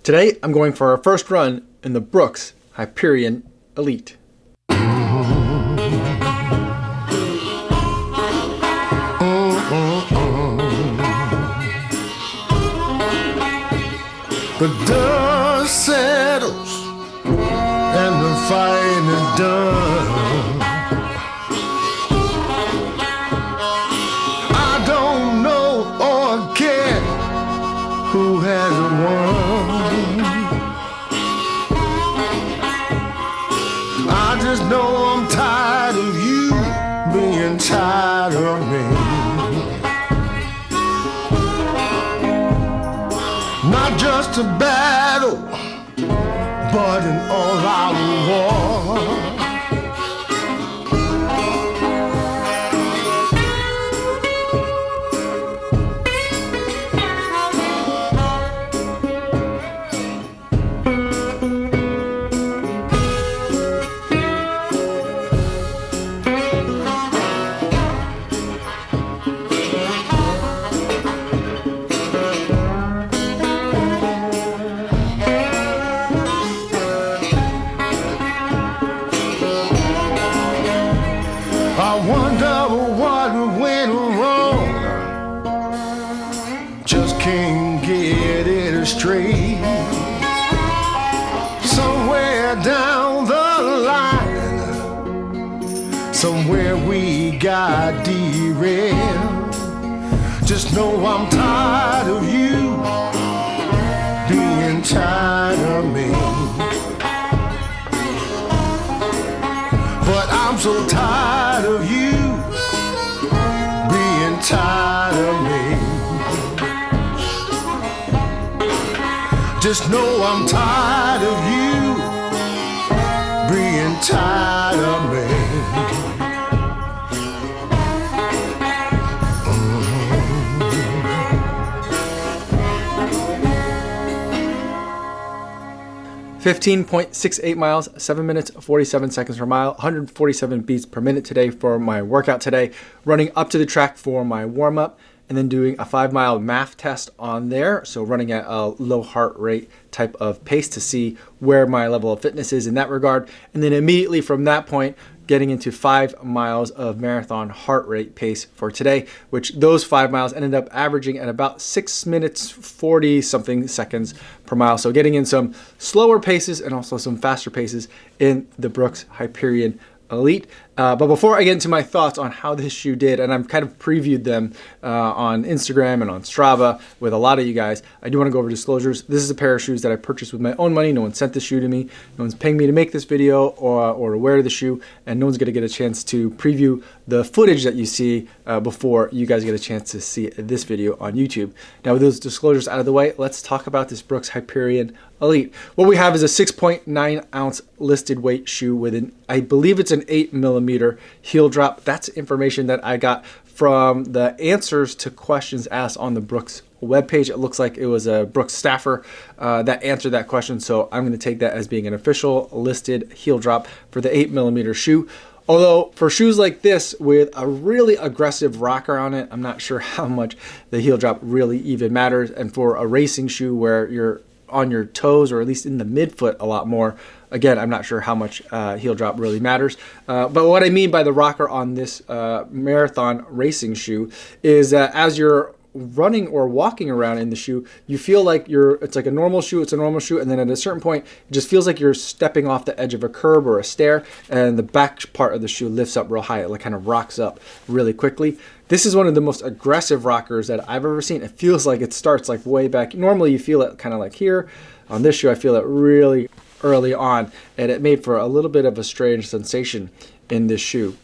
Today, I'm going for our first run in the Brooks Hyperion Elite. The dust settles and the fight is done. I don't know or care who has won. I just know I'm tired of you being tired of me. Not just a battle, but an all-out war. 3. Somewhere down the line, somewhere we got derailed. Just know I'm tired of you being tired of me. But I'm so tired of you being tired of me. Just know I'm tired of you being tired of me. 15.68 miles, 7 minutes, 47 seconds per mile, 147 beats per minute today for my workout today. Running up to the track for my warm-up and then doing a 5-mile math test on there. So running at a low heart rate type of pace to see where my level of fitness is in that regard. And then immediately from that point, getting into 5 miles of marathon heart rate pace for today, which those 5 miles ended up averaging at about 6 minutes, 40 something seconds per mile. So getting in some slower paces and also some faster paces in the Brooks Hyperion Elite. But before I get into my thoughts on how this shoe did, and I've kind of previewed them on Instagram and on Strava with a lot of you guys, I do want to go over disclosures. This is a pair of shoes that I purchased with my own money. No one sent this shoe to me. No one's paying me to make this video or to wear the shoe, and no one's going to get a chance to preview the footage that you see before you guys get a chance to see this video on YouTube. Now with those disclosures out of the way, let's talk about this Brooks Hyperion Elite. What we have is a 6.9 ounce listed weight shoe with an, I believe it's an 8mm heel drop. That's information that I got from the answers to questions asked on the Brooks webpage. It looks like it was a Brooks staffer that answered that question, so I'm going to take that as being an official listed heel drop for the 8mm shoe. Although for shoes like this with a really aggressive rocker on it, I'm not sure how much the heel drop really even matters. And for a racing shoe where you're on your toes, or at least in the midfoot a lot more, again, I'm not sure how much heel drop really matters. But what I mean by the rocker on this marathon racing shoe is that as you're running or walking around in the shoe, you feel like it's like a normal shoe, and then at a certain point, it just feels like you're stepping off the edge of a curb or a stair, and the back part of the shoe lifts up real high. It like kind of rocks up really quickly. This is one of the most aggressive rockers that I've ever seen. It feels like it starts like way back. Normally you feel it kind of like here. On this shoe, I feel it really early on, and it made for a little bit of a strange sensation in this shoe.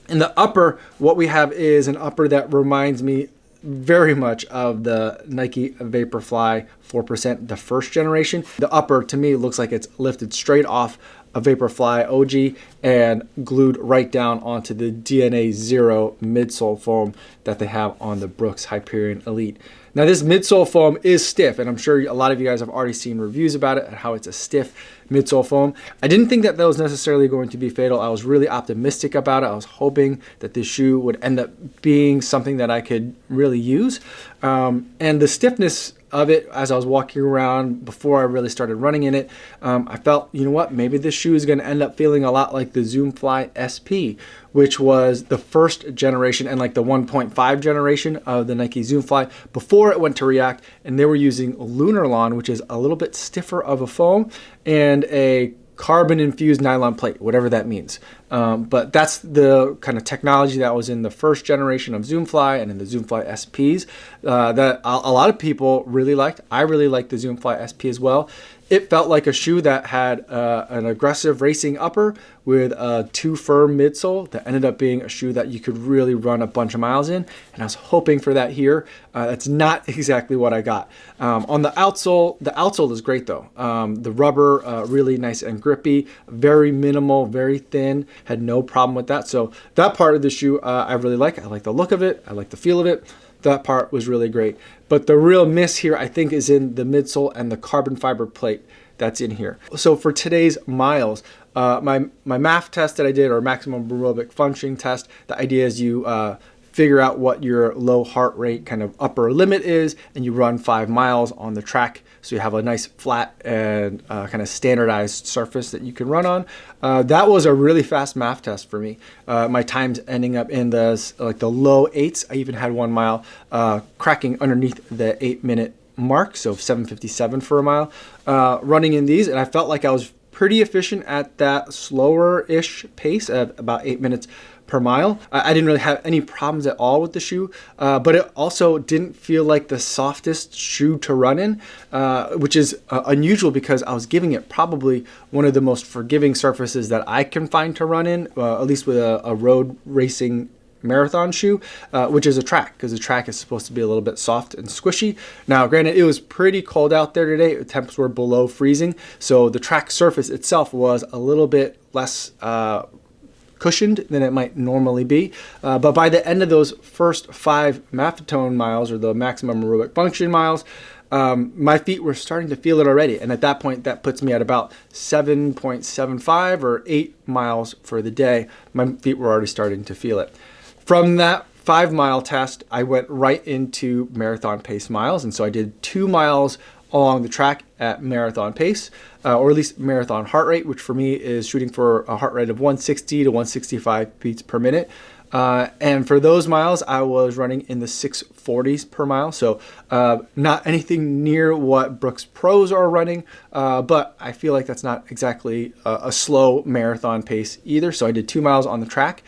In the upper, what we have is an upper that reminds me very much of the Nike Vaporfly 4%, the first generation. The upper to me looks like it's lifted straight off a Vaporfly OG and glued right down onto the DNA Zero midsole foam that they have on the Brooks Hyperion Elite. Now this midsole foam is stiff, and I'm sure a lot of you guys have already seen reviews about it and how it's a stiff midsole foam. I didn't think that was necessarily going to be fatal. I was really optimistic about it. I was hoping that this shoe would end up being something that I could really use. And the stiffness of it as I was walking around before I really started running in it, I felt, you know what, maybe this shoe is going to end up feeling a lot like the Zoomfly SP, which was the first generation and like the 1.5 generation of the Nike Zoomfly before it went to React, and they were using Lunarlon, which is a little bit stiffer of a foam, and a carbon infused nylon plate, whatever that means. But that's the kind of technology that was in the first generation of Zoomfly and in the Zoomfly SPs that a lot of people really liked. I really liked the Zoomfly SP as well. It felt like a shoe that had an aggressive racing upper with a too firm midsole that ended up being a shoe that you could really run a bunch of miles in. And I was hoping for that here. That's not exactly what I got. On the outsole is great though. The rubber, really nice and grippy, very minimal, very thin, had no problem with that. So that part of the shoe I really like. I like the look of it. I like the feel of it. That part was really great. But the real miss here, I think, is in the midsole and the carbon fiber plate that's in here. So for today's miles, my MAF test that I did, or maximum aerobic functioning test, the idea is you figure out what your low heart rate kind of upper limit is, and you run 5 miles on the track. So you have a nice flat and kind of standardized surface that you can run on. That was a really fast MAF test for me. My times ending up in the low 8s. I even had 1 mile cracking underneath the 8-minute mark, so 7:57 for a mile running in these, and I felt like I was pretty efficient at that slower-ish pace of about 8 minutes per mile. I didn't really have any problems at all with the shoe, but it also didn't feel like the softest shoe to run in, which is unusual because I was giving it probably one of the most forgiving surfaces that I can find to run in, at least with a road racing marathon shoe, which is a track, because the track is supposed to be a little bit soft and squishy. Now, granted, it was pretty cold out there today. Temps were below freezing, so the track surface itself was a little bit less cushioned than it might normally be. But by the end of those first 5 Maffetone miles, or the maximum aerobic function miles, my feet were starting to feel it already. And at that point, that puts me at about 7.75 or 8 miles for the day. My feet were already starting to feel it. From that 5-mile test, I went right into marathon pace miles. And so I did 2 miles along the track at marathon pace, or at least marathon heart rate, which for me is shooting for a heart rate of 160 to 165 beats per minute. And for those miles, I was running in the 640s per mile. So not anything near what Brooks Pros are running, but I feel like that's not exactly a slow marathon pace either. So I did 2 miles on the track.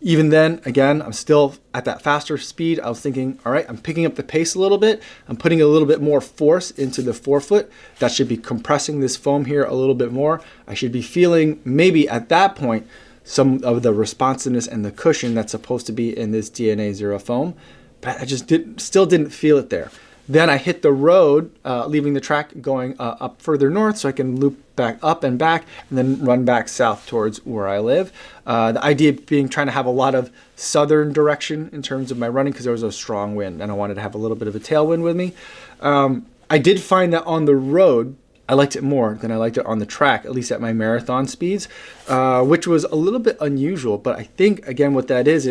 Even then, again, I'm still at that faster speed. I was thinking, all right, I'm picking up the pace a little bit. I'm putting a little bit more force into the forefoot. That should be compressing this foam here a little bit more. I should be feeling maybe at that point some of the responsiveness and the cushion that's supposed to be in this DNA Zero foam, but I just still didn't feel it there. Then I hit the road, leaving the track, going up further north so I can loop back up and back and then run back south towards where I live. The idea being trying to have a lot of southern direction in terms of my running because there was a strong wind and I wanted to have a little bit of a tailwind with me. I did find that on the road, I liked it more than I liked it on the track, at least at my marathon speeds, which was a little bit unusual. But I think, again, what that is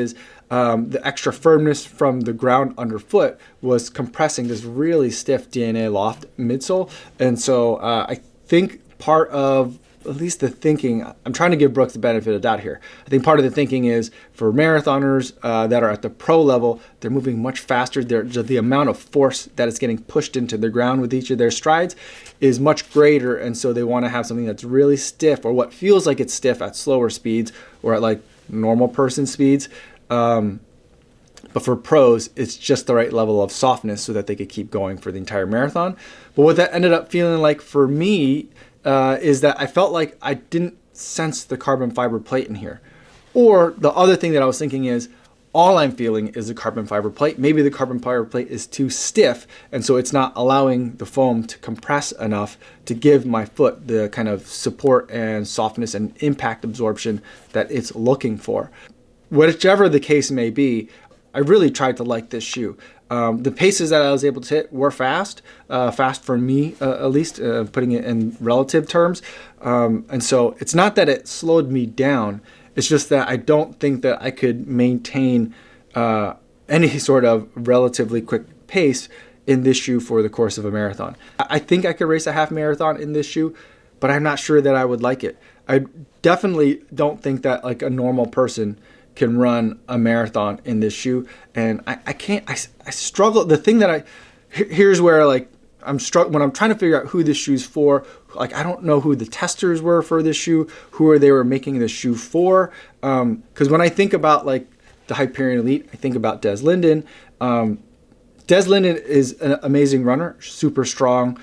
the extra firmness from the ground underfoot was compressing this really stiff DNA loft midsole. And so I think part of, at least the thinking, I'm trying to give Brooks the benefit of doubt here. I think part of the thinking is for marathoners that are at the pro level, they're moving much faster. The amount of force that is getting pushed into the ground with each of their strides is much greater. And so they want to have something that's really stiff, or what feels like it's stiff at slower speeds or at like normal person speeds. But for pros, it's just the right level of softness so that they could keep going for the entire marathon. But what that ended up feeling like for me is that I felt like I didn't sense the carbon fiber plate in here. Or the other thing that I was thinking is, all I'm feeling is the carbon fiber plate. Maybe the carbon fiber plate is too stiff, and so it's not allowing the foam to compress enough to give my foot the kind of support and softness and impact absorption that it's looking for. Whichever the case may be, I really tried to like this shoe. The paces that I was able to hit were fast for me at least, putting it in relative terms. And so it's not that it slowed me down. It's just that I don't think that I could maintain any sort of relatively quick pace in this shoe for the course of a marathon. I think I could race a half marathon in this shoe, but I'm not sure that I would like it. I definitely don't think that like a normal person can run a marathon in this shoe. And I can't, I struggle. The thing that here's where like I'm struggling when I'm trying to figure out who this shoe's for. Like, I don't know who the testers were for this shoe, they were making this shoe for. Because when I think about like the Hyperion Elite, I think about Des Linden. Des Linden is an amazing runner, super strong,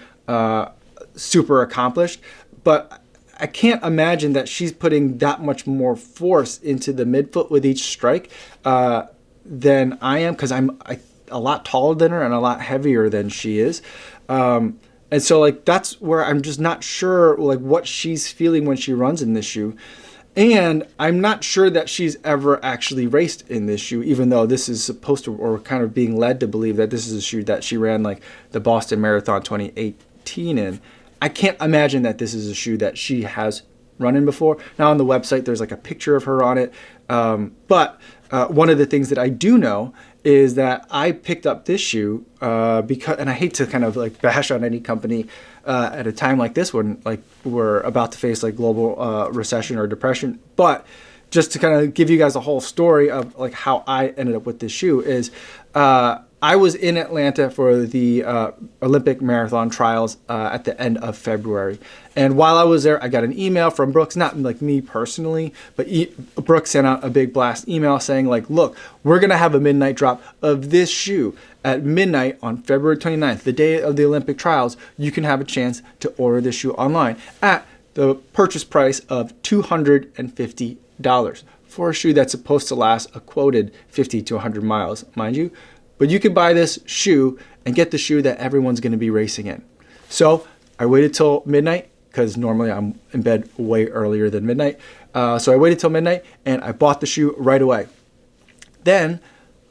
super accomplished, but I can't imagine that she's putting that much more force into the midfoot with each strike than I am, because I'm a lot taller than her and a lot heavier than she is. And so like that's where I'm just not sure like what she's feeling when she runs in this shoe. And I'm not sure that she's ever actually raced in this shoe, even though this is supposed to, or kind of being led to believe that this is a shoe that she ran like the Boston Marathon 2018 in. I can't imagine that this is a shoe that she has run in before. Now on the website, there's like a picture of her on it. But one of the things that I do know is that I picked up this shoe because, and I hate to kind of like bash on any company at a time like this when like we're about to face like global recession or depression, but just to kind of give you guys a whole story of like how I ended up with this shoe is I was in Atlanta for the Olympic marathon trials at the end of February. And while I was there, I got an email from Brooks, not like me personally, but Brooks sent out a big blast email saying like, look, we're going to have a midnight drop of this shoe at midnight on February 29th, the day of the Olympic trials. You can have a chance to order this shoe online at the purchase price of $250 for a shoe that's supposed to last a quoted 50 to 100 miles, mind you. But you can buy this shoe and get the shoe that everyone's going to be racing in. So I waited till midnight because normally I'm in bed way earlier than midnight. So I waited till midnight and I bought the shoe right away. Then,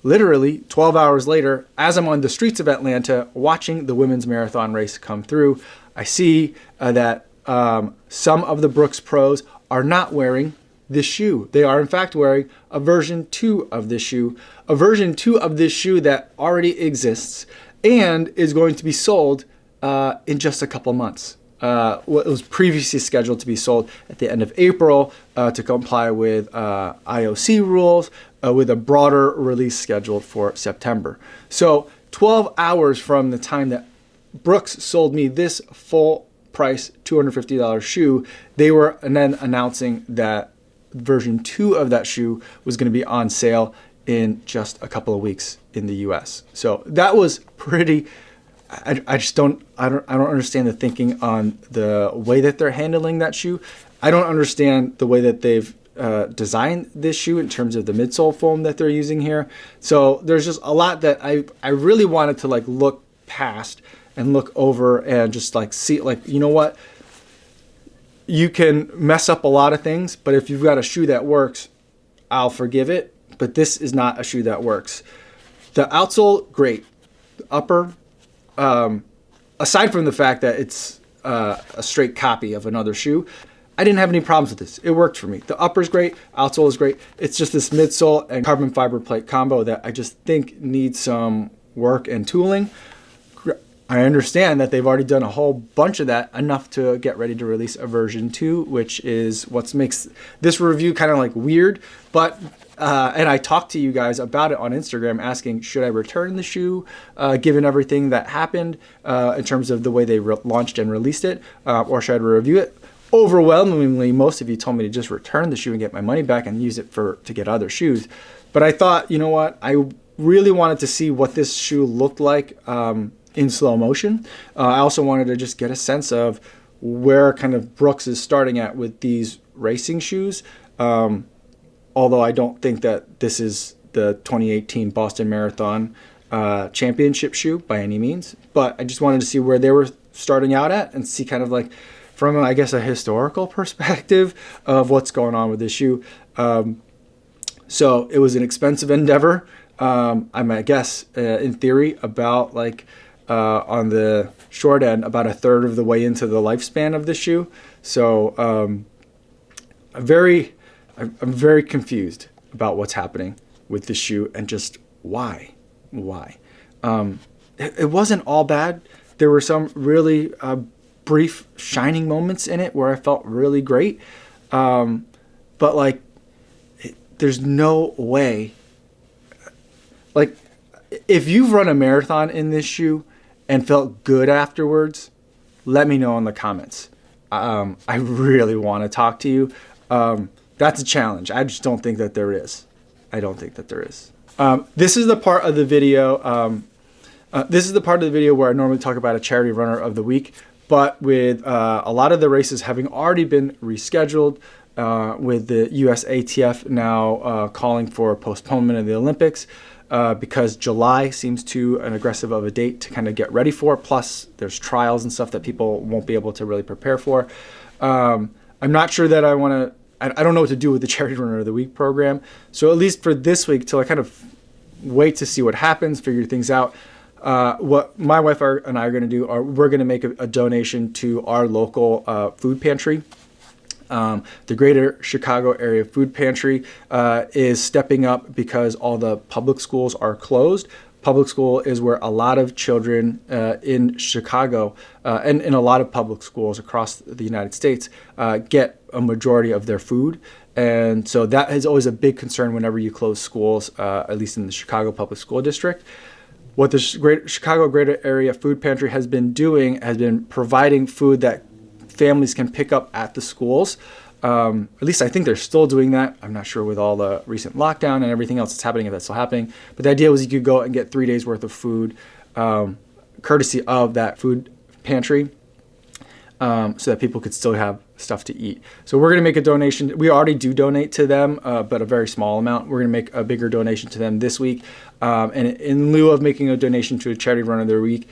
literally 12 hours later, as I'm on the streets of Atlanta watching the women's marathon race come through, I see that some of the Brooks pros are not wearing this shoe. They are in fact wearing a version 2 of this shoe, a version 2 of this shoe that already exists and is going to be sold in just a couple months. It was previously scheduled to be sold at the end of April to comply with IOC rules, with a broader release scheduled for September. So 12 hours from the time that Brooks sold me this full price $250 shoe, they were then announcing that version 2 of that shoe was going to be on sale in just a couple of weeks in the US. So that was pretty, I don't understand the thinking on the way that they're handling that shoe. I don't understand the way that they've designed this shoe in terms of the midsole foam that they're using here. So there's just a lot that I really wanted to like look past and look over and just like see, like, you know what? You can mess up a lot of things, but if you've got a shoe that works, I'll forgive it. But this is not a shoe that works. The outsole, great. The upper, aside from the fact that it's a straight copy of another shoe, I didn't have any problems with this. It worked for me. The upper's great, outsole is great. It's just this midsole and carbon fiber plate combo that I just think needs some work and tooling. I understand that they've already done a whole bunch of that, enough to get ready to release a version 2, which is what makes this review kind of like weird. But, and I talked to you guys about it on Instagram asking, should I return the shoe, given everything that happened in terms of the way they launched and released it, or should I review it? Overwhelmingly, most of you told me to just return the shoe and get my money back and use it to get other shoes. But I thought, you know what? I really wanted to see what this shoe looked like in slow motion. I also wanted to just get a sense of where kind of Brooks is starting at with these racing shoes. Although I don't think that this is the 2018 Boston Marathon championship shoe by any means, but I just wanted to see where they were starting out at and see kind of like from, I guess, a historical perspective of what's going on with this shoe. So it was an expensive endeavor. I guess in theory about like on the short end, about a third of the way into the lifespan of the shoe. So I'm very confused about what's happening with the shoe and just why. And it wasn't all bad. There were some really brief shining moments in it where I felt really great. But like, there's no way. Like, if you've run a marathon in this shoe and felt good afterwards, let me know in the comments. I really want to talk to you. That's a challenge. I just don't think that there is. I don't think that there is. This is the part of the video. This is the part of the video where I normally talk about a charity runner of the week, but with a lot of the races having already been rescheduled, with the USATF now calling for postponement of the Olympics, because July seems too an aggressive of a date to kind of get ready for. Plus, there's trials and stuff that people won't be able to really prepare for. I'm not sure that I want to. I don't know what to do with the Charity Runner of the Week program. So at least for this week, till I kind of wait to see what happens, figure things out. What my wife and I are going to do are we're going to make a donation to our local food pantry. The Greater Chicago Area Food Pantry is stepping up because all the public schools are closed. Public school is where a lot of children in Chicago and in a lot of public schools across the United States get a majority of their food. And so that is always a big concern whenever you close schools, at least in the Chicago Public School District. What the Chicago Greater Area Food Pantry has been doing has been providing food that families can pick up at the schools. At least I think they're still doing that. I'm not sure with all the recent lockdown and everything else that's happening, if that's still happening. But the idea was you could go and get 3 days worth of food, courtesy of that food pantry, so that people could still have stuff to eat. So we're going to make a donation. We already do donate to them, but a very small amount. We're going to make a bigger donation to them this week. And in lieu of making a donation to a charity run of the week,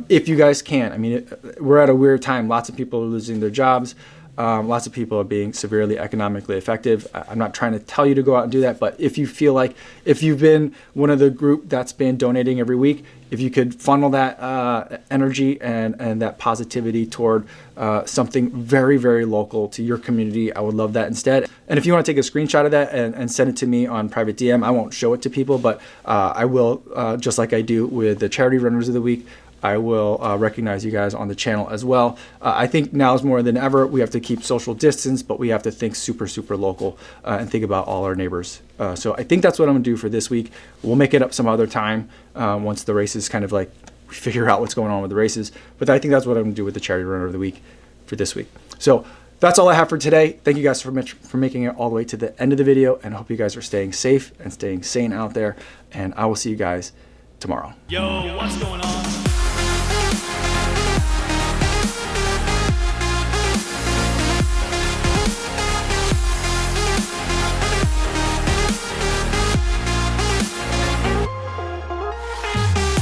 if you guys can, I mean, we're at a weird time. Lots of people are losing their jobs. Lots of people are being severely economically affected. I'm not trying to tell you to go out and do that, but if you feel like, if you've been one of the group that's been donating every week, if you could funnel that energy and that positivity toward something very, very local to your community, I would love that instead. And if you want to take a screenshot of that and send it to me on private DM, I won't show it to people, but I will, just like I do with the Charity Runners of the Week, I will recognize you guys on the channel as well. I think now is more than ever, we have to keep social distance, but we have to think super, super local and think about all our neighbors. So I think that's what I'm gonna do for this week. We'll make it up some other time once the races kind of like we figure out what's going on with the races. But I think that's what I'm gonna do with the Charity Runner of the Week for this week. So that's all I have for today. Thank you guys so much for making it all the way to the end of the video, and I hope you guys are staying safe and staying sane out there. And I will see you guys tomorrow. Yo, what's going on?